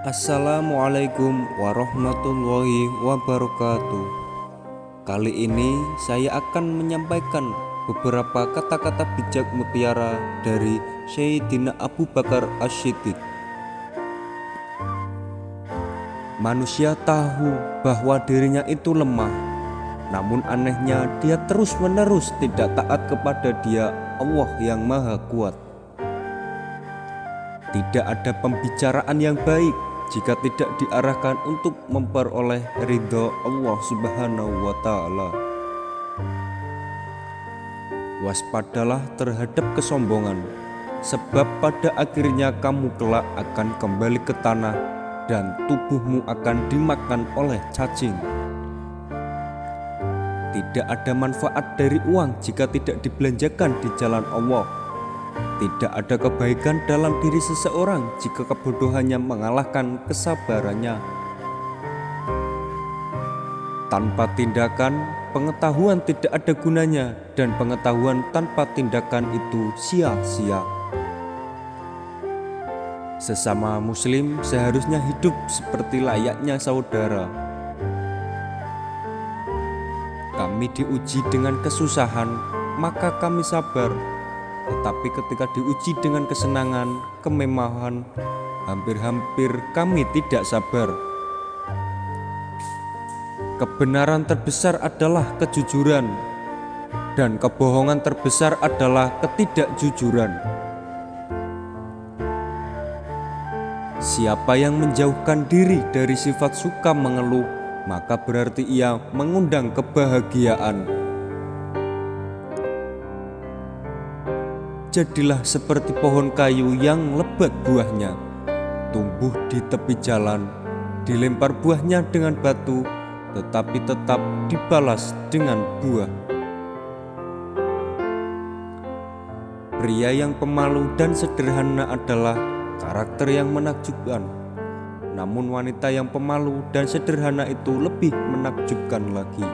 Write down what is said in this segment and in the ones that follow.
Assalamualaikum warahmatullahi wabarakatuh. Kali ini saya akan menyampaikan beberapa kata-kata bijak mutiara dari Sayyidina Abu Bakar As-Siddiq. Manusia tahu bahwa dirinya itu lemah, namun anehnya dia terus-menerus tidak taat kepada Dia, Allah yang Maha Kuat. Tidak ada pembicaraan yang baik jika tidak diarahkan untuk memperoleh ridho Allah Subhanahu wa Ta'ala. Waspadalah terhadap kesombongan, sebab pada akhirnya kamu kelak akan kembali ke tanah dan tubuhmu akan dimakan oleh cacing. Tidak ada manfaat dari uang jika tidak dibelanjakan di jalan Allah. Tidak ada kebaikan dalam diri seseorang jika kebodohannya mengalahkan kesabarannya. Tanpa tindakan, pengetahuan tidak ada gunanya, dan pengetahuan tanpa tindakan itu sia-sia. Sesama muslim seharusnya hidup seperti layaknya saudara. Kami diuji dengan kesusahan, maka kami sabar. Tetapi ketika diuji dengan kesenangan, kemewahan, hampir-hampir kami tidak sabar. Kebenaran terbesar adalah kejujuran, dan kebohongan terbesar adalah ketidakjujuran. Siapa yang menjauhkan diri dari sifat suka mengeluh, maka berarti ia mengundang kebahagiaan. Jadilah seperti pohon kayu yang lebat buahnya, tumbuh di tepi jalan, dilempar buahnya dengan batu, tetapi tetap dibalas dengan buah. Pria yang pemalu dan sederhana adalah karakter yang menakjubkan, namun wanita yang pemalu dan sederhana itu lebih menakjubkan lagi.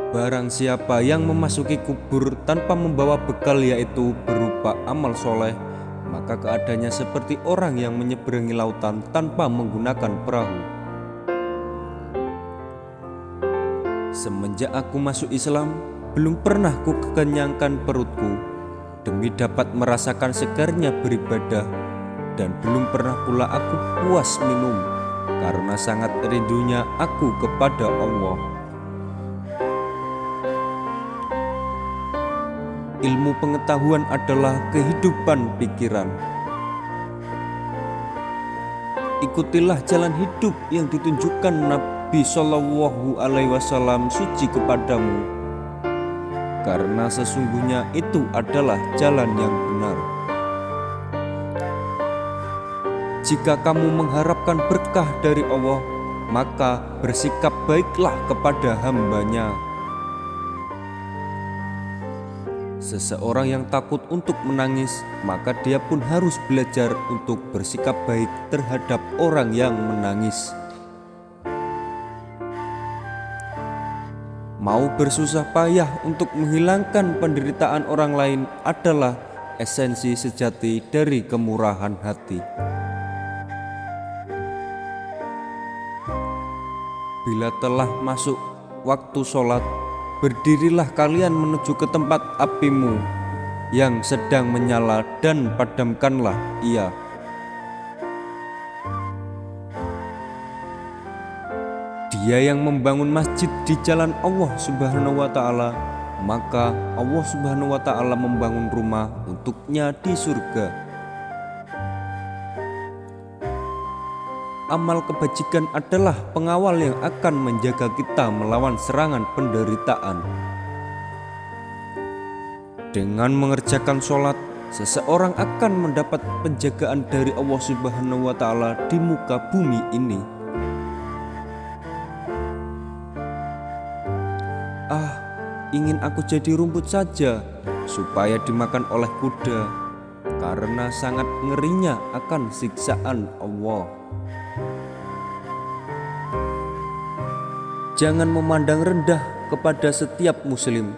Barang siapa yang memasuki kubur tanpa membawa bekal, yaitu berupa amal soleh, maka keadaannya seperti orang yang menyeberangi lautan tanpa menggunakan perahu. Semenjak aku masuk Islam, belum pernah ku kekenyangkan perutku demi dapat merasakan segarnya beribadah, dan belum pernah pula aku puas minum karena sangat rindunya aku kepada Allah. Ilmu pengetahuan adalah kehidupan pikiran. Ikutilah jalan hidup yang ditunjukkan Nabi Shallallahu Alaihi Wasallam suci kepadamu, karena sesungguhnya itu adalah jalan yang benar. Jika kamu mengharapkan berkah dari Allah, maka bersikap baiklah kepada hamba-Nya. Seseorang yang takut untuk menangis, maka dia pun harus belajar untuk bersikap baik terhadap orang yang menangis. Mau bersusah payah untuk menghilangkan penderitaan orang lain adalah esensi sejati dari kemurahan hati. Bila telah masuk waktu sholat, berdirilah kalian menuju ke tempat apimu yang sedang menyala dan padamkanlah ia. Dia yang membangun masjid di jalan Allah Subhanahu wa Ta'ala, maka Allah Subhanahu wa Ta'ala membangun rumah untuknya di surga. Amal kebajikan adalah pengawal yang akan menjaga kita melawan serangan penderitaan. Dengan mengerjakan sholat, seseorang akan mendapat penjagaan dari Allah Subhanahu wa Ta'ala di muka bumi ini. Ingin aku jadi rumput saja supaya dimakan oleh kuda, karena sangat ngerinya akan siksaan Allah. Jangan memandang rendah kepada setiap muslim,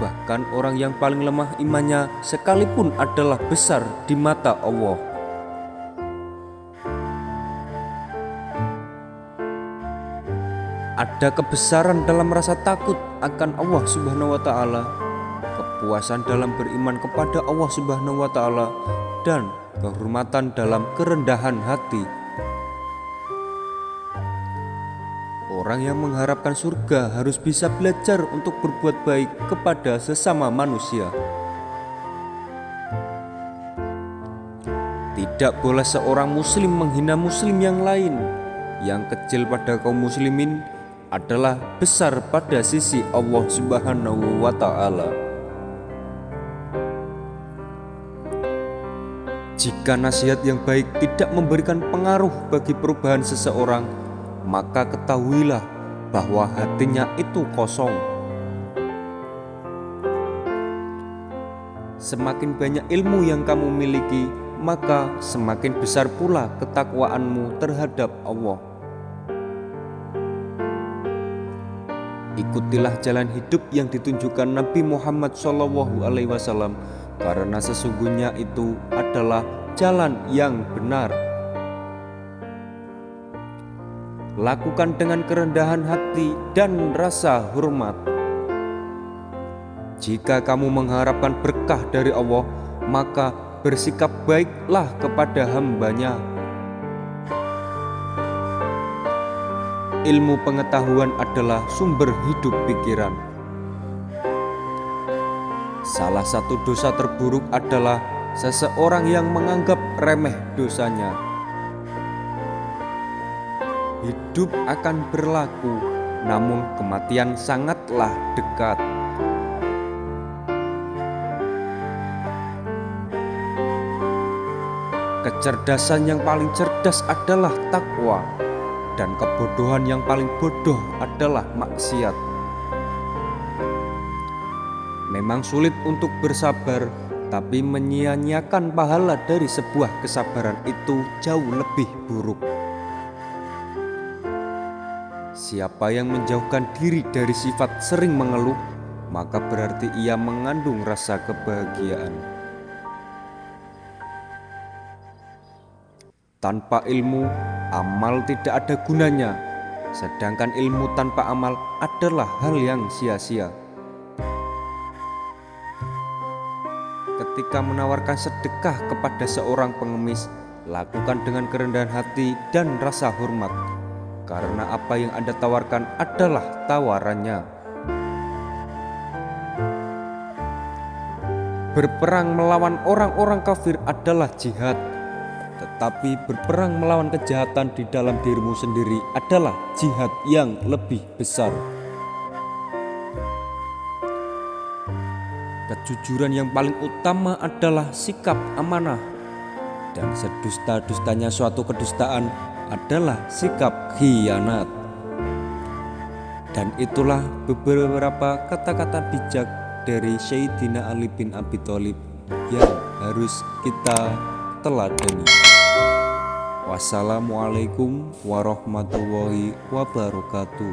bahkan orang yang paling lemah imannya sekalipun adalah besar di mata Allah. Ada kebesaran dalam rasa takut akan Allah Subhanahu wa taala, kepuasan dalam beriman kepada Allah Subhanahu wa taala, dan kehormatan dalam kerendahan hati. Orang yang mengharapkan surga harus bisa belajar untuk berbuat baik kepada sesama manusia. Tidak boleh seorang muslim menghina muslim yang lain. Yang kecil pada kaum muslimin adalah besar pada sisi Allah Subhanahu wa taala. Jika nasihat yang baik tidak memberikan pengaruh bagi perubahan seseorang, maka ketahuilah bahwa hatinya itu kosong. Semakin banyak ilmu yang kamu miliki, maka semakin besar pula ketakwaanmu terhadap Allah. Ikutilah jalan hidup yang ditunjukkan Nabi Muhammad SAW, karena sesungguhnya itu adalah jalan yang benar. Lakukan dengan kerendahan hati dan rasa hormat. Jika kamu mengharapkan berkah dari Allah, maka bersikap baiklah kepada hamba-Nya. Ilmu pengetahuan adalah sumber hidup pikiran. Salah satu dosa terburuk adalah seseorang yang menganggap remeh dosanya. Hidup akan berlaku, namun kematian sangatlah dekat. Kecerdasan yang paling cerdas adalah takwa, dan kebodohan yang paling bodoh adalah maksiat. Memang sulit untuk bersabar, tapi menyia-nyiakan pahala dari sebuah kesabaran itu jauh lebih buruk. Siapa yang menjauhkan diri dari sifat sering mengeluh, maka berarti ia mengandung rasa kebahagiaan. Tanpa ilmu, amal tidak ada gunanya, sedangkan ilmu tanpa amal adalah hal yang sia-sia. Ketika menawarkan sedekah kepada seorang pengemis, lakukan dengan kerendahan hati dan rasa hormat, karena apa yang Anda tawarkan adalah tawarannya. Berperang melawan orang-orang kafir adalah jihad, tetapi berperang melawan kejahatan di dalam dirimu sendiri adalah jihad yang lebih besar. Kejujuran yang paling utama adalah sikap amanah, dan sedusta-dustanya suatu kedustaan adalah sikap khianat. Dan itulah beberapa kata-kata bijak dari Sayyidina Ali bin Abi Thalib yang harus kita teladani. Wassalamualaikum warahmatullahi wabarakatuh.